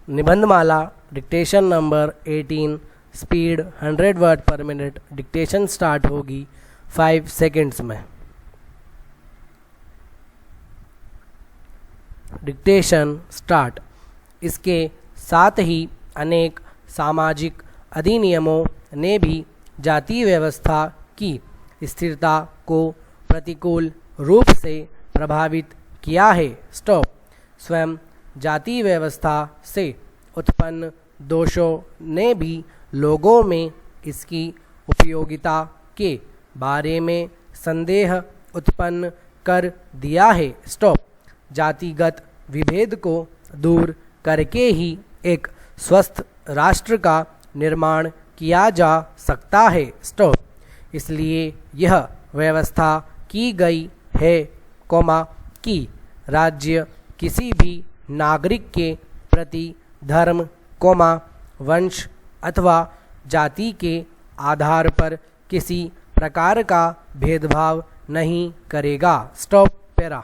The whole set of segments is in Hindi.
Nibandhmala dictation number 18 speed 100 word per minute. Dictation start होगी 5 सेकेंड्स में। Dictation start. इसके साथ ही अनेक सामाजिक अधिनियमों ने भी जाति व्यवस्था की स्थिरता को प्रतिकूल रूप से प्रभावित किया है। स्टॉप। स्वयं जाति व्यवस्था से उत्पन्न दोषों ने भी लोगों में इसकी उपयोगिता के बारे में संदेह उत्पन्न कर दिया है। स्टॉप। जातिगत विभेद को दूर करके ही एक स्वस्थ राष्ट्र का निर्माण किया जा सकता है। स्टॉप। इसलिए यह व्यवस्था की गई है कि राज्य किसी भी नागरिक के प्रति धर्म, वंश अथवा जाति के आधार पर किसी प्रकार का भेदभाव नहीं करेगा। Stop para.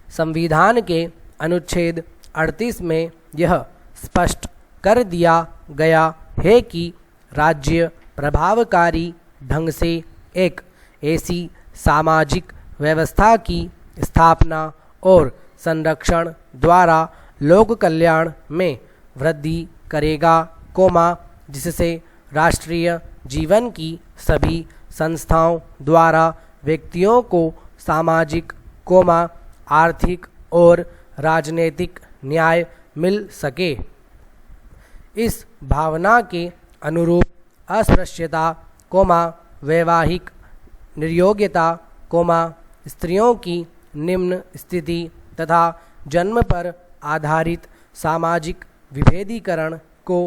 संविधान के अनुच्छेद 38 में यह स्पष्ट कर दिया गया है कि राज्य प्रभावकारी ढंग से एक ऐसी सामाजिक व्यवस्था की स्थापना और संरक्षण द्वारा लोक कल्याण में वृद्धि करेगा, जिससे राष्ट्रीय जीवन की सभी संस्थाओं द्वारा व्यक्तियों को सामाजिक, आर्थिक और राजनीतिक न्याय मिल सके। इस भावना के अनुरूप अस्पृश्यता, वैवाहिक निर्योग्यता, स्त्रियों की निम्न स्थिति तथा जन्म पर आधारित सामाजिक विभेदीकरण को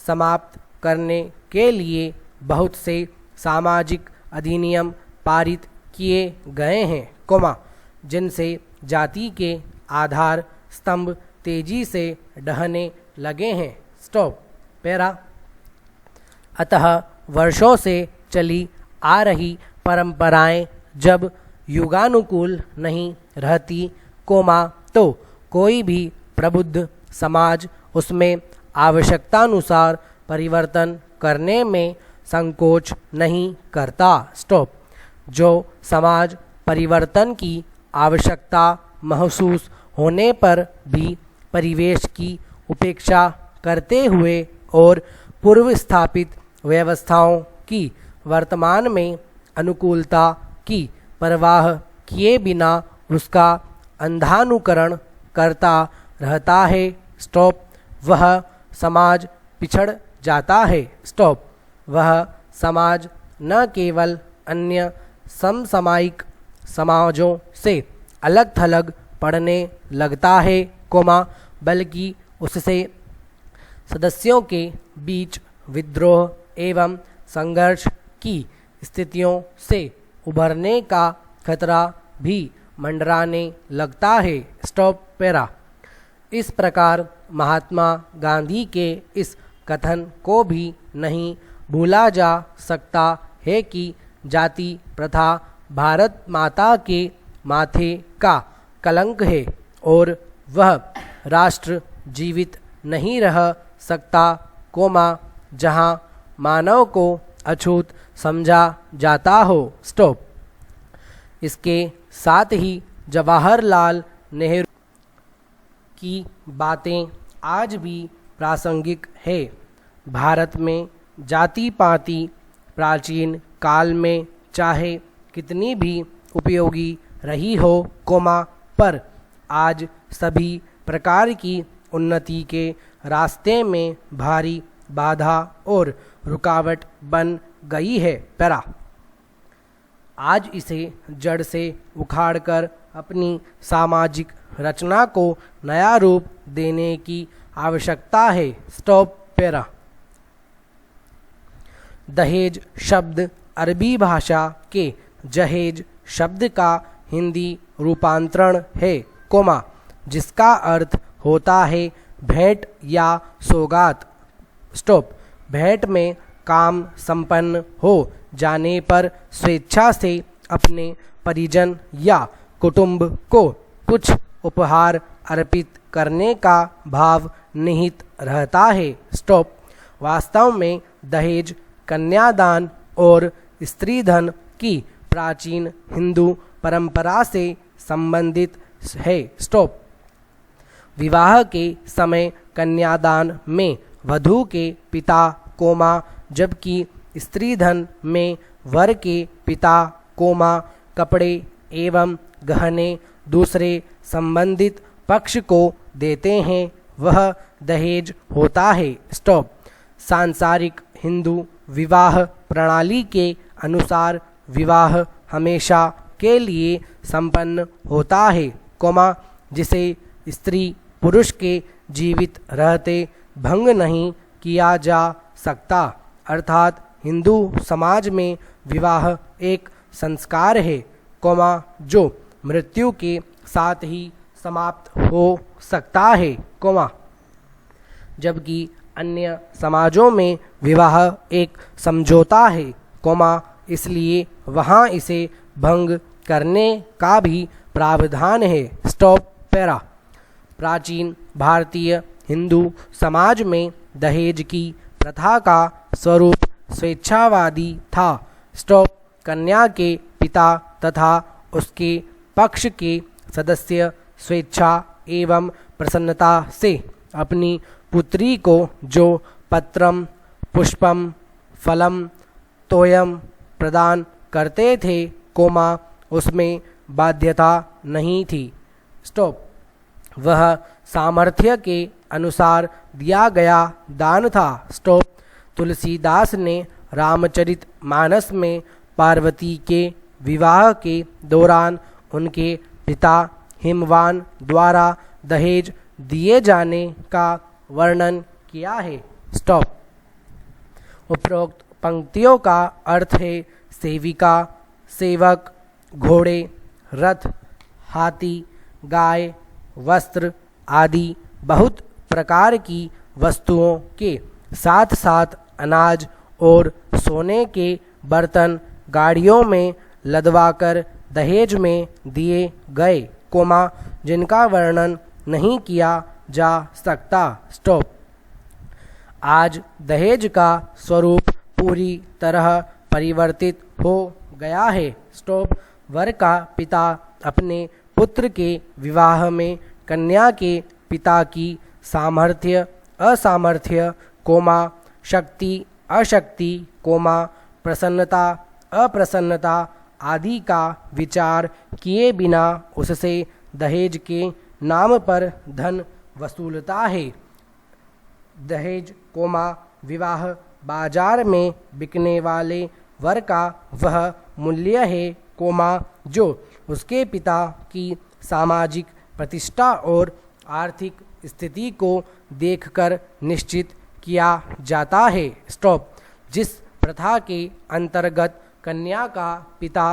समाप्त करने के लिए बहुत से सामाजिक अधिनियम पारित किए गए हैं, जिनसे जाति के आधार स्तंभ तेजी से ढहने लगे हैं। Stop para. अतः वर्षों से चली आ रही परंपराएं जब युगानुकूल नहीं रहती, तो कोई भी प्रबुद्ध समाज उसमें आवश्यकतानुसार परिवर्तन करने में संकोच नहीं करता। स्टॉप। जो समाज परिवर्तन की आवश्यकता महसूस होने पर भी परिवेश की उपेक्षा करते हुए और पूर्व स्थापित व्यवस्थाओं की वर्तमान में अनुकूलता की परवाह किए बिना उसका अंधानुकरण करता रहता है, वह समाज पिछड़ जाता है। स्टॉप। वह समाज न केवल अन्य समसामयिक समाजों से अलग थलग पड़ने लगता है, बल्कि उससे सदस्यों के बीच विद्रोह एवं संघर्ष की स्थितियों से उभरने का खतरा भी मंडराने लगता है। Stop para. इस प्रकार महात्मा गांधी के इस कथन को भी नहीं भूला जा सकता है कि जाति प्रथा भारत माता के माथे का कलंक है और वह राष्ट्र जीवित नहीं रह सकता, जहाँ मानव को अछूत समझा जाता हो। स्टॉप। इसके साथ ही जवाहरलाल नेहरू की बातें आज भी प्रासंगिक है। भारत में जाति पाति प्राचीन काल में चाहे कितनी भी उपयोगी रही हो, पर आज सभी प्रकार की उन्नति के रास्ते में भारी बाधा और रुकावट बन गई है। पैरा। आज इसे जड़ से उखाड़कर अपनी सामाजिक रचना को नया रूप देने की आवश्यकता है। Stop para. दहेज शब्द अरबी भाषा के जहेज शब्द का हिंदी रूपांतरण है, जिसका अर्थ होता है भेंट या सौगात। स्टॉप। भेंट में काम संपन्न हो जाने पर स्वेच्छा से अपने परिजन या कुटुंब को कुछ उपहार अर्पित करने का भाव निहित रहता है। स्टॉप। वास्तव में दहेज कन्यादान और स्त्री धन की प्राचीन हिंदू परंपरा से संबंधित है। स्टॉप। विवाह के समय कन्यादान में वधू के पिता कोमा जबकि स्त्री धन में वर के पिता कोमा कपड़े एवं गहने दूसरे संबंधित पक्ष को देते हैं, वह दहेज होता है। स्टॉप। सांसारिक हिंदू विवाह प्रणाली के अनुसार विवाह हमेशा के लिए संपन्न होता है, कोमा जिसे स्त्री पुरुष के जीवित रहते भंग नहीं किया जा सकता। अर्थात हिंदू समाज में विवाह एक संस्कार है, कोमा जो मृत्यु के साथ ही समाप्त हो सकता है, कोमा जबकि अन्य समाजों में विवाह एक समझौता है, कोमा इसलिए वहाँ इसे भंग करने का भी प्रावधान है। Stop para. प्राचीन भारतीय हिंदू समाज में दहेज की प्रथा का स्वरूप स्वेच्छावादी था। स्टॉप। कन्या के पिता तथा उसके पक्ष के सदस्य स्वेच्छा एवं प्रसन्नता से अपनी पुत्री को जो पत्रम पुष्पम फलम तोयम प्रदान करते थे, कोमा उसमें बाध्यता नहीं थी। स्टॉप। वह सामर्थ्य के अनुसार दिया गया दान था। स्टॉप। तुलसीदास ने रामचरित मानस में पार्वती के विवाह के दौरान उनके पिता हिमवान द्वारा दहेज दिए जाने का वर्णन किया है। स्टॉप। उपरोक्त पंक्तियों का अर्थ है सेविका, सेवक, घोड़े, रथ, हाथी, गाय, वस्त्र आदि बहुत प्रकार की वस्तुओं के साथ साथ अनाज और सोने के बर्तन गाड़ियों में लदवाकर दहेज में दिए गए, कोमा जिनका वर्णन नहीं किया जा सकता। स्टॉप। आज दहेज का स्वरूप पूरी तरह परिवर्तित हो गया है। स्टॉप। वर का पिता अपने पुत्र के विवाह में कन्या के पिता की सामर्थ्य असामर्थ्य, कोमा शक्ति अशक्ति, कोमा प्रसन्नता अप्रसन्नता आदि का विचार किए बिना उससे दहेज के नाम पर धन वसूलता है। दहेज, कोमा विवाह बाजार में बिकने वाले वर का वह मूल्य है, कोमा जो उसके पिता की सामाजिक प्रतिष्ठा और आर्थिक स्थिति को देखकर निश्चित किया जाता है। स्टॉप। जिस प्रथा के अंतर्गत कन्या का पिता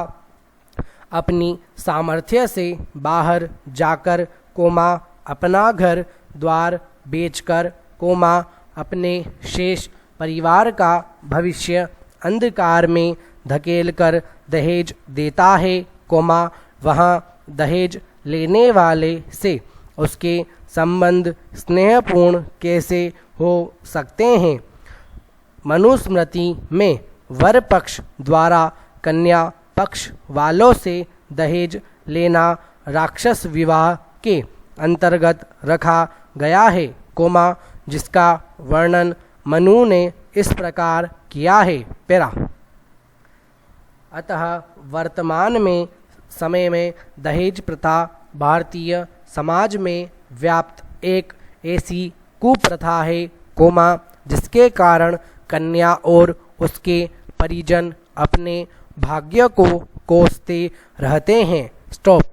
अपनी सामर्थ्य से बाहर जाकर, कोमा अपना घर द्वार बेचकर, कोमा अपने शेष परिवार का भविष्य अंधकार में धकेलकर दहेज देता है, कोमा वहाँ दहेज लेने वाले से उसके संबंध स्नेहपूर्ण कैसे हो सकते हैं। मनुस्मृति में वर पक्ष द्वारा कन्या पक्ष वालों से दहेज लेना राक्षस विवाह के अंतर्गत रखा गया है, कोमा जिसका वर्णन मनु ने इस प्रकार किया है। पैरा। अतः वर्तमान में समय में दहेज प्रथा भारतीय समाज में व्याप्त एक ऐसी कुप्रथा है, कोमा जिसके कारण कन्या और उसके परिजन अपने भाग्य को कोसते रहते हैं। स्टॉप।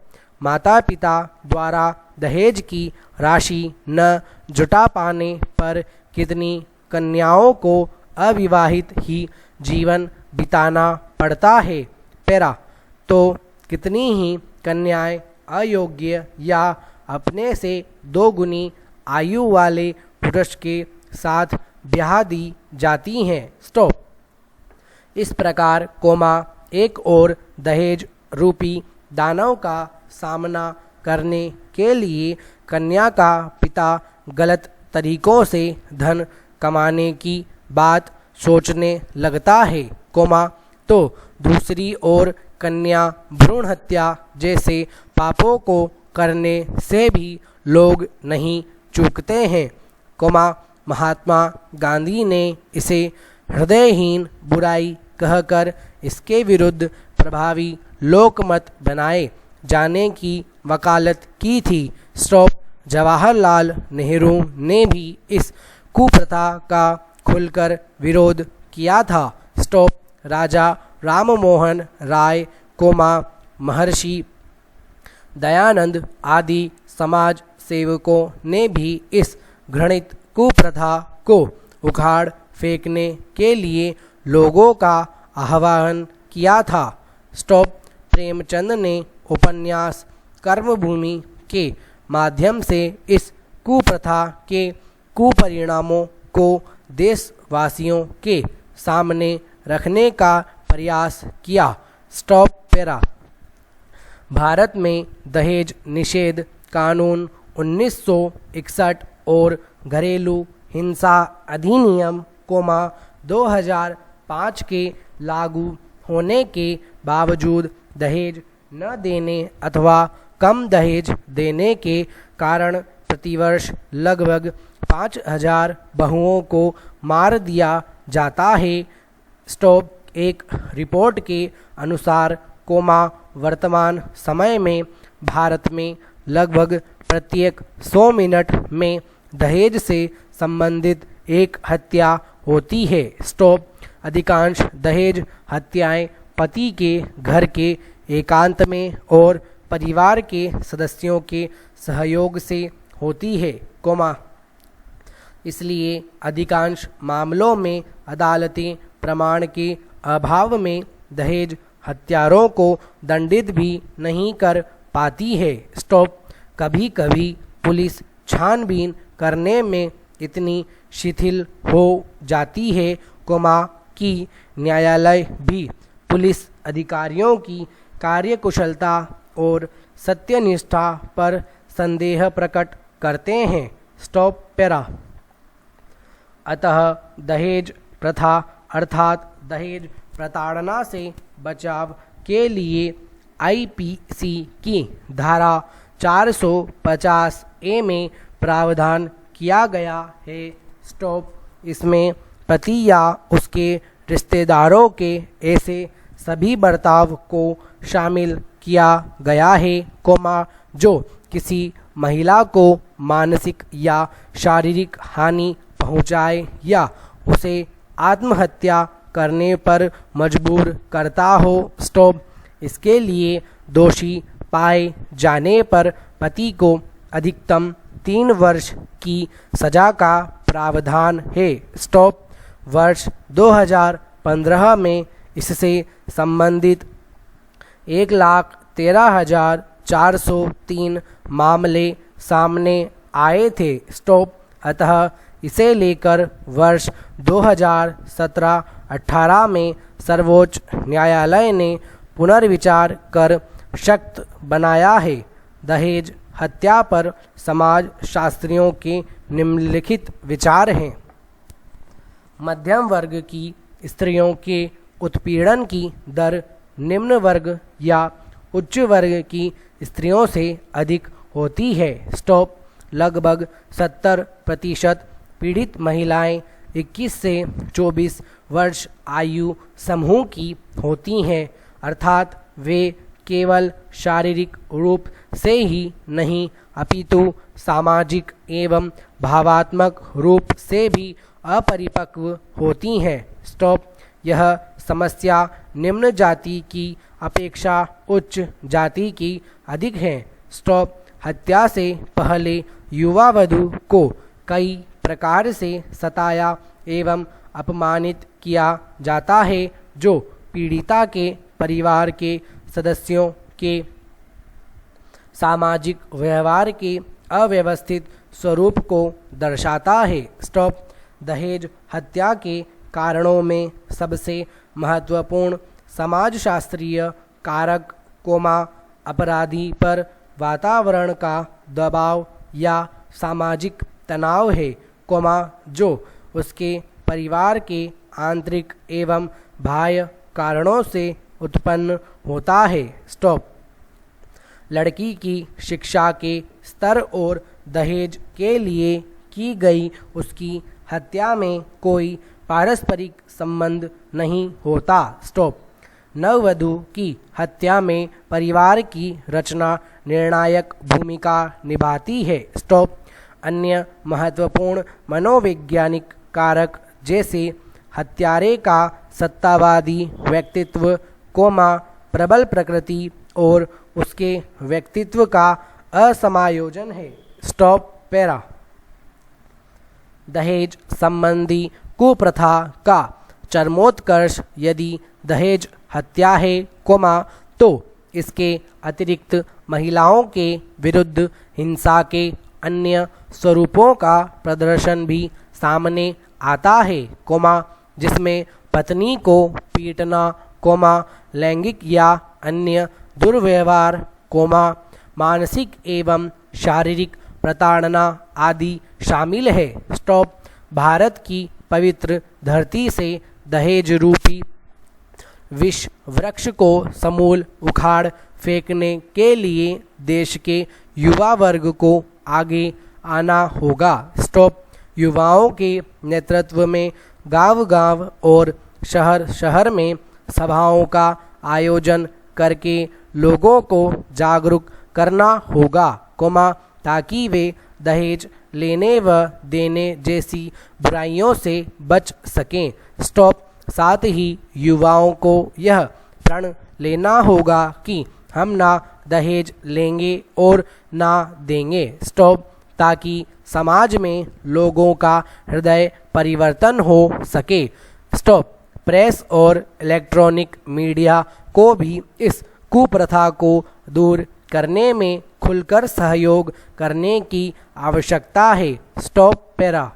माता पिता द्वारा दहेज की राशि न जुटा पाने पर कितनी कन्याओं को अविवाहित ही जीवन बिताना पड़ता है। पैरा। तो कितनी ही कन्याएं अयोग्य या अपने से दोगुनी आयु वाले पुरुष के साथ ब्याह दी जाती हैं। स्टॉप। इस प्रकार, कोमा एक और दहेज रूपी दानव का सामना करने के लिए कन्या का पिता गलत तरीकों से धन कमाने की बात सोचने लगता है, तो दूसरी ओर कन्या भ्रूण हत्या जैसे पापों को करने से भी लोग नहीं चूकते हैं, महात्मा गांधी ने इसे हृदयहीन बुराई कहकर इसके विरुद्ध प्रभावी लोकमत बनाए जाने की वकालत की थी। जवाहरलाल नेहरू ने भी इस कुप्रथा का खुलकर विरोध किया था। राजा राममोहन राय, महर्षि दयानंद आदि समाज सेवकों ने भी इस घृणित कुप्रथा को उखाड़ फेंकने के लिए लोगों का आह्वान किया था। प्रेमचंद ने उपन्यास कर्मभूमि के माध्यम से इस कुप्रथा के कुपरिणामों को देशवासियों के सामने रखने का प्रयास किया। भारत में दहेज निषेध कानून 1961 और घरेलू हिंसा अधिनियम 2005 के लागू होने के बावजूद दहेज न देने अथवा कम दहेज देने के कारण प्रतिवर्ष लगभग 5000 बहुओं को मार दिया जाता है। एक रिपोर्ट के अनुसार वर्तमान समय में भारत में लगभग प्रत्येक 100 मिनट में दहेज से संबंधित एक हत्या होती है। अधिकांश दहेज हत्याएं पति के घर के एकांत में और परिवार के सदस्यों के सहयोग से होती है, इसलिए अधिकांश मामलों में अदालतें प्रमाण के अभाव में दहेज हत्यारों को दंडित भी नहीं कर पाती है। कभी कभी पुलिस छानबीन करने में इतनी शिथिल हो जाती है, कि न्यायालय भी पुलिस अधिकारियों की कार्यकुशलता और सत्यनिष्ठा पर संदेह प्रकट करते हैं। अतः दहेज प्रथा अर्थात दहेज प्रताड़ना से बचाव के लिए आईपीसी की धारा 450 ए में प्रावधान किया गया है। इसमें पति या उसके रिश्तेदारों के ऐसे सभी बर्ताव को शामिल किया गया है, जो किसी महिला को मानसिक या शारीरिक हानि पहुंचाए या उसे आत्महत्या करने पर मजबूर करता हो। इसके लिए दोषी पाए जाने पर पति को अधिकतम 3 वर्ष की सजा का प्रावधान है। वर्ष 2015 में इससे संबंधित 1,13,403 मामले सामने आए थे। अतः इसे लेकर वर्ष 2017-18 में सर्वोच्च न्यायालय ने पुनर्विचार कर सख्त बनाया है। दहेज हत्या पर समाज शास्त्रियों के निम्नलिखित विचार हैं। मध्यम वर्ग की स्त्रियों के उत्पीड़न की दर निम्न वर्ग या उच्च वर्ग की स्त्रियों से अधिक होती है। लगभग 70% पीड़ित महिलाएं 21 से 24 वर्ष आयु समूह की होती हैं, अर्थात वे केवल शारीरिक रूप से ही नहीं अपितु सामाजिक एवं भावात्मक रूप से भी अपरिपक्व होती हैं। यह समस्या निम्न जाति की अपेक्षा उच्च जाति की अधिक है। हत्या से पहले युवा वधू को कई प्रकार से सताया एवं अपमानित किया जाता है, जो पीड़िता के परिवार के सदस्यों के सामाजिक व्यवहार के अव्यवस्थित स्वरूप को दर्शाता है। दहेज हत्या के कारणों में सबसे महत्वपूर्ण समाजशास्त्रीय कारक, अपराधी पर वातावरण का दबाव या सामाजिक तनाव है, कोमा जो उसके परिवार के आंतरिक एवं बाह्य कारणों से उत्पन्न होता है। स्टॉप। लड़की की शिक्षा के स्तर और दहेज के लिए की गई उसकी हत्या में कोई पारस्परिक संबंध नहीं होता। स्टॉप। नववधू की हत्या में परिवार की रचना निर्णायक भूमिका निभाती है। स्टॉप। अन्य महत्वपूर्ण मनोवैज्ञानिक कारक जैसे हत्यारे का सत्तावादी व्यक्तित्व, कोमा प्रबल प्रकृति और उसके व्यक्तित्व का असमायोजन है। Stop para. दहेज संबंधी कुप्रथा का चरमोत्कर्ष यदि दहेज हत्या है, कोमा तो इसके अतिरिक्त महिलाओं के विरुद्ध हिंसा के अन्य स्वरूपों का प्रदर्शन भी सामने आता है, कोमा जिसमें पत्नी को पीटना, कोमा लैंगिक या अन्य दुर्व्यवहार, कोमा मानसिक एवं शारीरिक प्रताड़ना आदि शामिल है। स्टॉप। भारत की पवित्र धरती से दहेज रूपी विष वृक्ष को समूल उखाड़ फेंकने के लिए देश के युवा वर्ग को आगे आना होगा। स्टॉप। युवाओं के नेतृत्व में गांव-गांव और शहर-शहर में सभाओं का आयोजन करके लोगों को जागरूक करना होगा, कोमा ताकि वे दहेज लेने व देने जैसी बुराइयों से बच सकें। स्टॉप। साथ ही युवाओं को यह प्रण लेना होगा कि हम ना दहेज लेंगे और ना देंगे। स्टॉप। ताकि समाज में लोगों का हृदय परिवर्तन हो सके। स्टॉप। प्रेस और इलेक्ट्रॉनिक मीडिया को भी इस कुप्रथा को दूर करने में खुलकर सहयोग करने की आवश्यकता है। Stop para.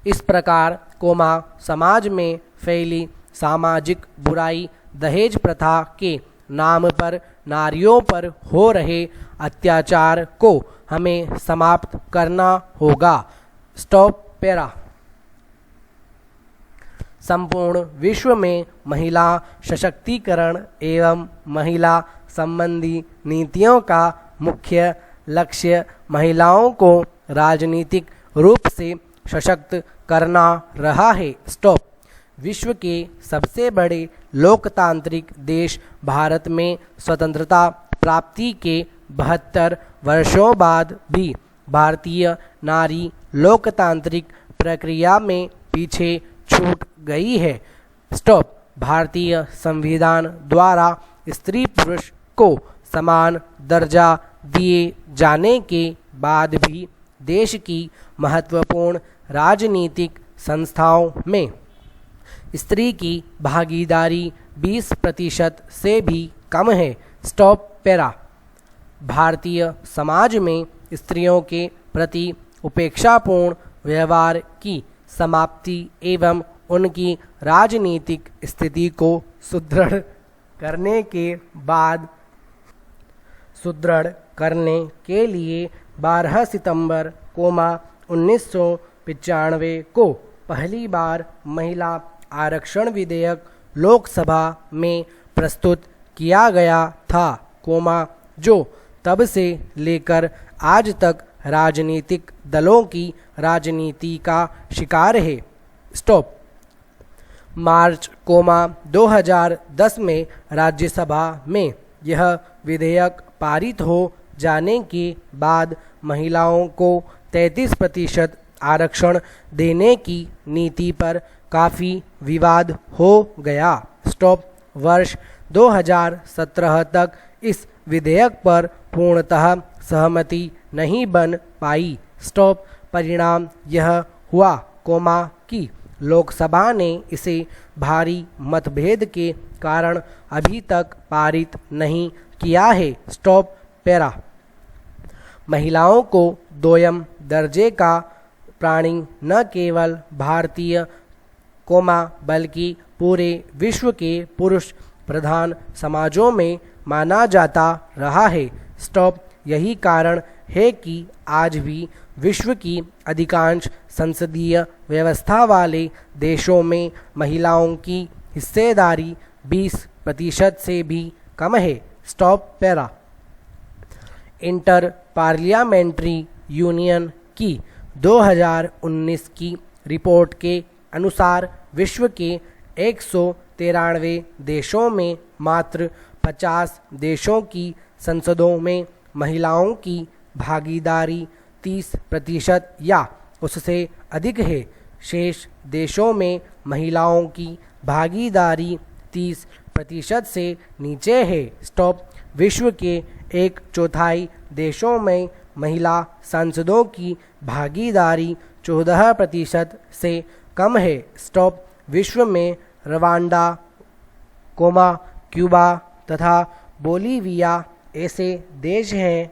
इस प्रकार कोमा समाज में फैली सामाजिक बुराई दहेज प्रथा के नाम पर नारियों पर हो रहे अत्याचार को हमें समाप्त करना होगा। Stop para. संपूर्ण विश्व में महिला सशक्तिकरण एवं महिला संबंधी नीतियों का मुख्य लक्ष्य महिलाओं को राजनीतिक रूप से सशक्त करना रहा है। स्टॉप। विश्व के सबसे बड़े लोकतांत्रिक देश भारत में स्वतंत्रता प्राप्ति के 72 वर्षों बाद भी भारतीय नारी लोकतांत्रिक प्रक्रिया में पीछे छूट गई है। स्टॉप। भारतीय संविधान द्वारा स्त्री पुरुष को समान दर्जा दिए जाने के बाद भी देश की महत्वपूर्ण राजनीतिक संस्थाओं में स्त्री की भागीदारी 20% से भी कम है। Stop para. भारतीय समाज में स्त्रियों के प्रति उपेक्षापूर्ण व्यवहार की समाप्ति एवं उनकी राजनीतिक स्थिति को सुदृढ़ करने के लिए 12 सितंबर 1995 को पहली बार महिला आरक्षण विधेयक लोकसभा में प्रस्तुत किया गया था, जो तब से लेकर आज तक राजनीतिक दलों की राजनीति का शिकार है। स्टॉप। मार्च 2010 में राज्यसभा में यह विधेयक पारित हो जाने के बाद महिलाओं को 33% आरक्षण देने की नीति पर काफ़ी विवाद हो गया। स्टॉप। वर्ष 2017 तक इस विधेयक पर पूर्णतः सहमति नहीं बन पाई। स्टॉप। परिणाम यह हुआ, कि लोकसभा ने इसे भारी मतभेद के कारण अभी तक पारित नहीं किया है। Stop para. महिलाओं को दोयम दर्जे का प्राणी न केवल भारतीय, बल्कि पूरे विश्व के पुरुष प्रधान समाजों में माना जाता रहा है। स्टॉप। यही कारण है कि आज भी विश्व की अधिकांश संसदीय व्यवस्था वाले देशों में महिलाओं की हिस्सेदारी 20% से भी कम है। Stop para. Inter parliamentary union की 2019 की रिपोर्ट के अनुसार विश्व के 193 देशों में मात्र 50 देशों की संसदों में महिलाओं की भागीदारी 30% या उससे अधिक है। शेष देशों में महिलाओं की भागीदारी 30% से नीचे है। स्टॉप। विश्व के 1/4 देशों में महिला सांसदों की भागीदारी 14% से कम है। स्टॉप। विश्व में रवांडा, क्यूबा तथा बोलीविया ऐसे देश हैं,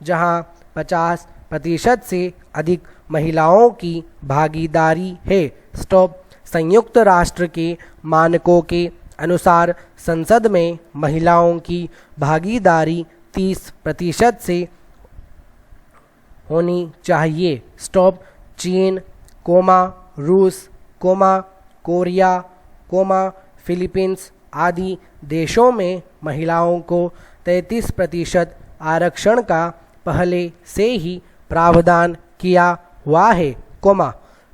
जहां 50% से अधिक महिलाओं की भागीदारी है। स्टॉप। संयुक्त राष्ट्र के मानकों के अनुसार संसद में महिलाओं की भागीदारी 30% से होनी चाहिए। स्टॉप। चीन, रूस, कोरिया, फिलीपींस आदि देशों में महिलाओं को 33% आरक्षण का पहले से ही प्रावधान किया हुआ है,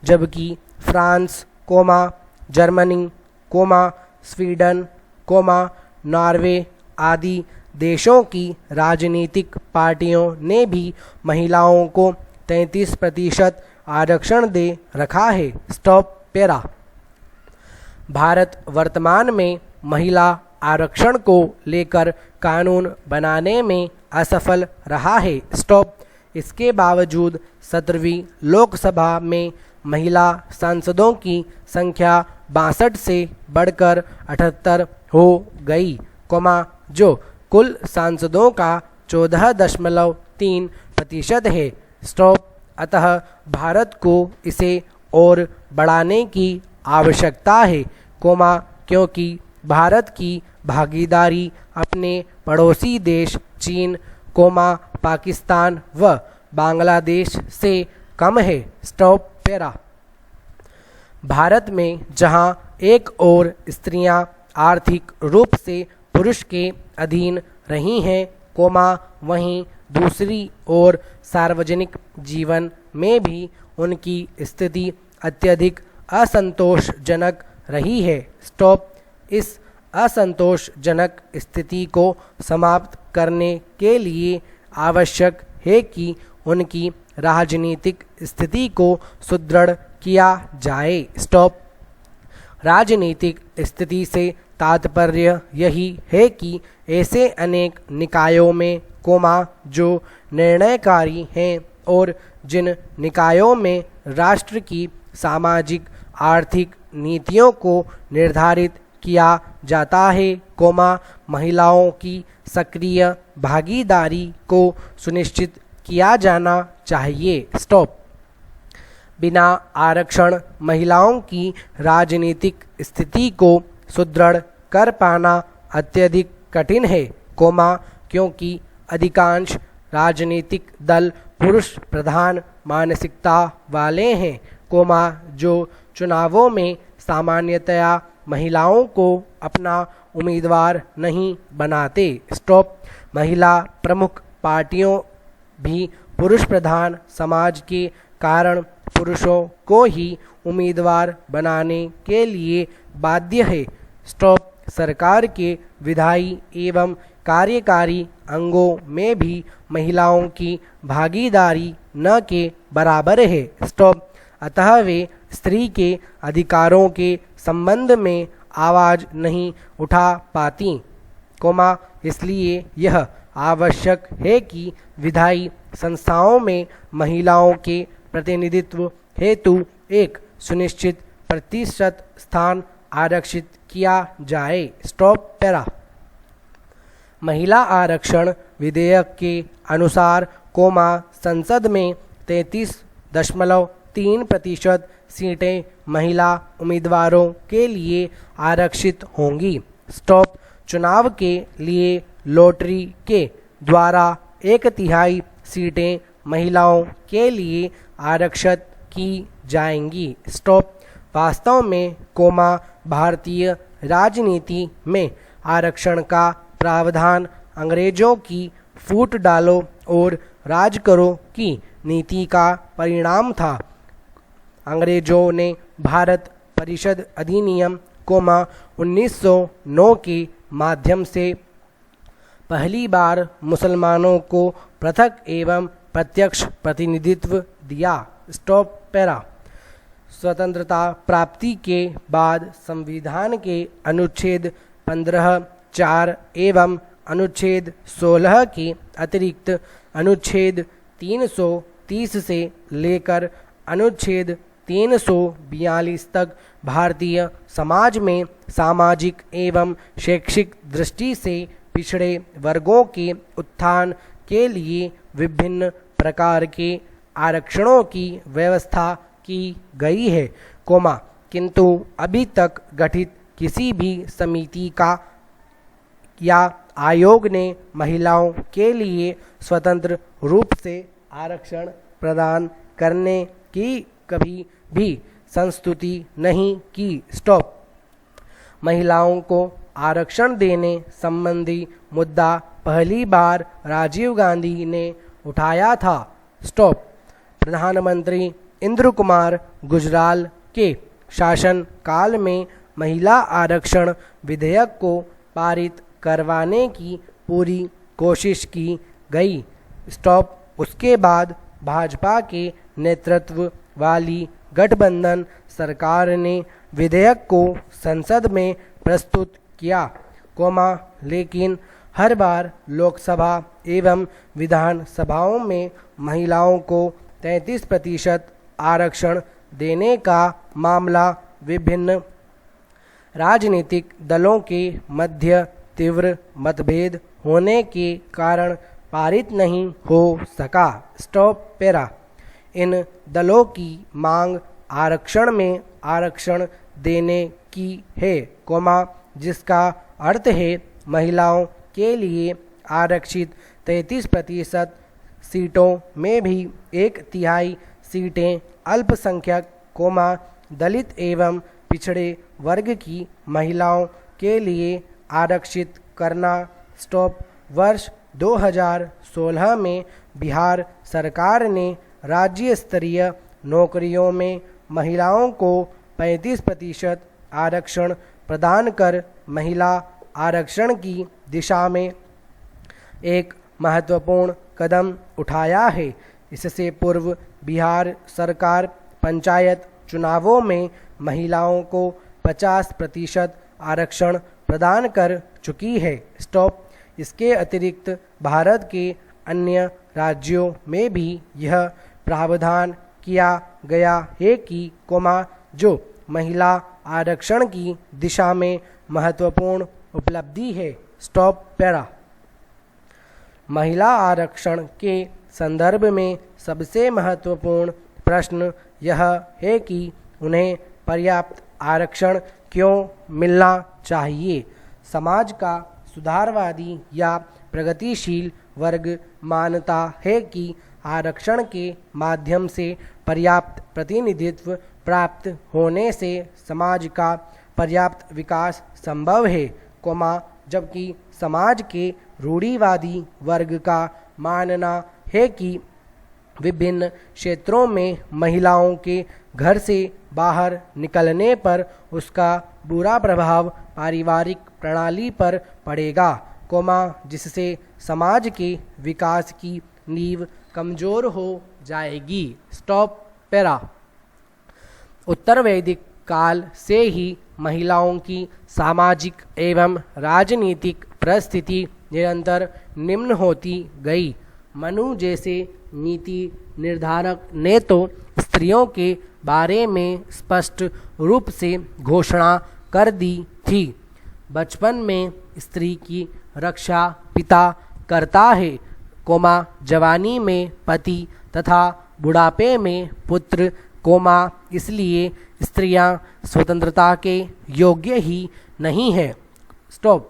जबकि फ्रांस, जर्मनी, स्वीडन, नॉर्वे आदि देशों की राजनीतिक पार्टियों ने भी महिलाओं को 33% आरक्षण दे रखा है। Stop para. भारत वर्तमान में महिला आरक्षण को लेकर कानून बनाने में असफल रहा है। स्टॉप। इसके बावजूद 17वीं लोकसभा में महिला सांसदों की संख्या 62 से बढ़कर 78 हो गई, जो कुल सांसदों का 14.3% है। स्टॉप। अतः भारत को इसे और बढ़ाने की आवश्यकता है, क्योंकि भारत की भागीदारी अपने पड़ोसी देश चीन, पाकिस्तान व बांग्लादेश से कम है। Stop para. भारत में जहां एक ओर स्त्रियां आर्थिक रूप से पुरुष के अधीन रही हैं, वहीं दूसरी ओर सार्वजनिक जीवन में भी उनकी स्थिति अत्यधिक असंतोषजनक रही है। स्टॉप। इस असंतोषजनक स्थिति को समाप्त करने के लिए आवश्यक है कि उनकी राजनीतिक स्थिति को सुदृढ़ किया जाए। स्टॉप। राजनीतिक स्थिति से तात्पर्य यही है कि ऐसे अनेक निकायों में, जो निर्णयकारी हैं और जिन निकायों में राष्ट्र की सामाजिक आर्थिक नीतियों को निर्धारित किया जाता है, महिलाओं की सक्रिय भागीदारी को सुनिश्चित किया जाना चाहिए। स्टॉप। बिना आरक्षण महिलाओं की राजनीतिक स्थिति को सुदृढ़ कर पाना अत्यधिक कठिन है, क्योंकि अधिकांश राजनीतिक दल पुरुष प्रधान मानसिकता वाले हैं, जो चुनावों में सामान्यतया महिलाओं को अपना उम्मीदवार नहीं बनाते। स्टॉप। महिला प्रमुख पार्टियों भी पुरुष प्रधान समाज के कारण पुरुषों को ही उम्मीदवार बनाने के लिए बाध्य है। स्टॉप। सरकार के विधायी एवं कार्यकारी अंगों में भी महिलाओं की भागीदारी न के बराबर है। स्टॉप। अतः वे स्त्री के अधिकारों के संबंध में आवाज़ नहीं उठा पाती, इसलिए यह आवश्यक है कि विधायी संस्थाओं में महिलाओं के प्रतिनिधित्व हेतु एक सुनिश्चित प्रतिशत स्थान आरक्षित किया जाए। Stop para. महिला आरक्षण विधेयक के अनुसार, संसद में 33.3% सीटें महिला उम्मीदवारों के लिए आरक्षित होंगी। स्टॉप। चुनाव के लिए लॉटरी के द्वारा 1/3 सीटें महिलाओं के लिए आरक्षित की जाएंगी। स्टॉप। वास्तव में भारतीय राजनीति में आरक्षण का प्रावधान अंग्रेजों की फूट डालो और राज करो की नीति का परिणाम था। अंग्रेजों ने भारत परिषद अधिनियम 1909 के माध्यम से पहली बार मुसलमानों को पृथक एवं प्रत्यक्ष प्रतिनिधित्व दिया। Stop para. स्वतंत्रता प्राप्ति के बाद संविधान के अनुच्छेद 15(4) एवं अनुच्छेद 16 के अतिरिक्त अनुच्छेद 330 से लेकर अनुच्छेद 342 तक भारतीय समाज में सामाजिक एवं शैक्षिक दृष्टि से पिछड़े वर्गों के उत्थान के लिए विभिन्न प्रकार के आरक्षणों की व्यवस्था की गई है, किंतु अभी तक गठित किसी भी समिति का या आयोग ने महिलाओं के लिए स्वतंत्र रूप से आरक्षण प्रदान करने की कभी भी संस्तुति नहीं की। स्टॉप। महिलाओं को आरक्षण देने संबंधी मुद्दा पहली बार राजीव गांधी ने उठाया था। स्टॉप। प्रधानमंत्री इंदिरा कुमार गुजराल के शासन काल में महिला आरक्षण विधेयक को पारित करवाने की पूरी कोशिश की गई। स्टॉप। उसके बाद भाजपा के नेतृत्व वाली गठबंधन सरकार ने विधेयक को संसद में प्रस्तुत किया, लेकिन हर बार लोकसभा एवं विधान सभाओं में महिलाओं को 33% आरक्षण देने का मामला विभिन्न राजनीतिक दलों के मध्य तीव्र मतभेद होने के कारण पारित नहीं हो सका। Stop para. इन दलों की मांग आरक्षण में आरक्षण देने की है, जिसका अर्थ है महिलाओं के लिए आरक्षित 33% सीटों में भी 1/3 सीटें अल्पसंख्यक, दलित एवं पिछड़े वर्ग की महिलाओं के लिए आरक्षित करना। स्टॉप। वर्ष 2016 में बिहार सरकार ने राज्य स्तरीय नौकरियों में महिलाओं को 35% आरक्षण प्रदान कर महिला आरक्षण की दिशा में एक महत्वपूर्ण कदम उठाया है। इससे पूर्व बिहार सरकार पंचायत चुनावों में महिलाओं को 50% आरक्षण प्रदान कर चुकी है। स्टॉप। इसके अतिरिक्त भारत के अन्य राज्यों में भी यह प्रावधान किया गया है कि जो महिला आरक्षण की दिशा में महत्वपूर्ण उपलब्धि है। Stop para. महिला आरक्षण के संदर्भ में सबसे महत्वपूर्ण प्रश्न यह है कि उन्हें पर्याप्त आरक्षण क्यों मिलना चाहिए। समाज का सुधारवादी या प्रगतिशील वर्ग मानता है कि आरक्षण के माध्यम से पर्याप्त प्रतिनिधित्व प्राप्त होने से समाज का पर्याप्त विकास संभव है, जबकि समाज के रूढ़िवादी वर्ग का मानना है कि विभिन्न क्षेत्रों में महिलाओं के घर से बाहर निकलने पर उसका बुरा प्रभाव पारिवारिक प्रणाली पर पड़ेगा, जिससे समाज के विकास की नींव कमजोर हो जाएगी। Stop para. उत्तर वैदिक काल से ही महिलाओं की सामाजिक एवं राजनीतिक परिस्थिति निरंतर निम्न होती गई। मनु जैसे नीति निर्धारक ने तो स्त्रियों के बारे में स्पष्ट रूप से घोषणा कर दी थी। बचपन में स्त्री की रक्षा पिता करता है, जवानी में पति तथा बुढ़ापे में पुत्र, इसलिए स्त्रियां स्वतंत्रता के योग्य ही नहीं है। स्टॉप।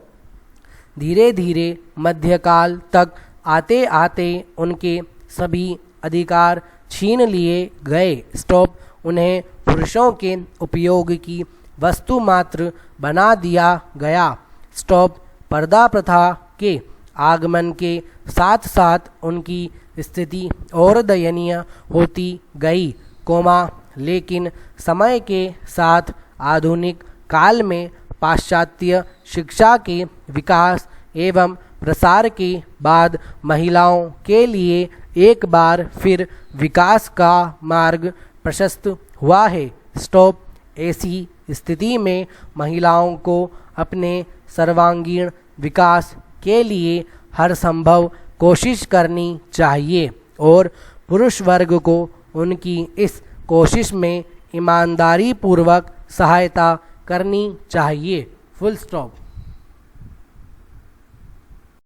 धीरे धीरे मध्यकाल तक आते आते उनके सभी अधिकार छीन लिए गए। स्टॉप। उन्हें पुरुषों के उपयोग की वस्तु मात्र बना दिया गया। स्टॉप। पर्दा प्रथा के आगमन के साथ साथ उनकी स्थिति और दयनीय होती गई, कोमा, लेकिन समय के साथ आधुनिक काल में पाश्चात्य शिक्षा के विकास एवं प्रसार के बाद महिलाओं के लिए एक बार फिर विकास का मार्ग प्रशस्त हुआ है। स्टॉप। ऐसी स्थिति में महिलाओं को अपने सर्वांगीण विकास के लिए हर संभव कोशिश करनी चाहिए और पुरुष वर्ग को उनकी इस कोशिश में ईमानदारी पूर्वक सहायता करनी चाहिए। Full stop.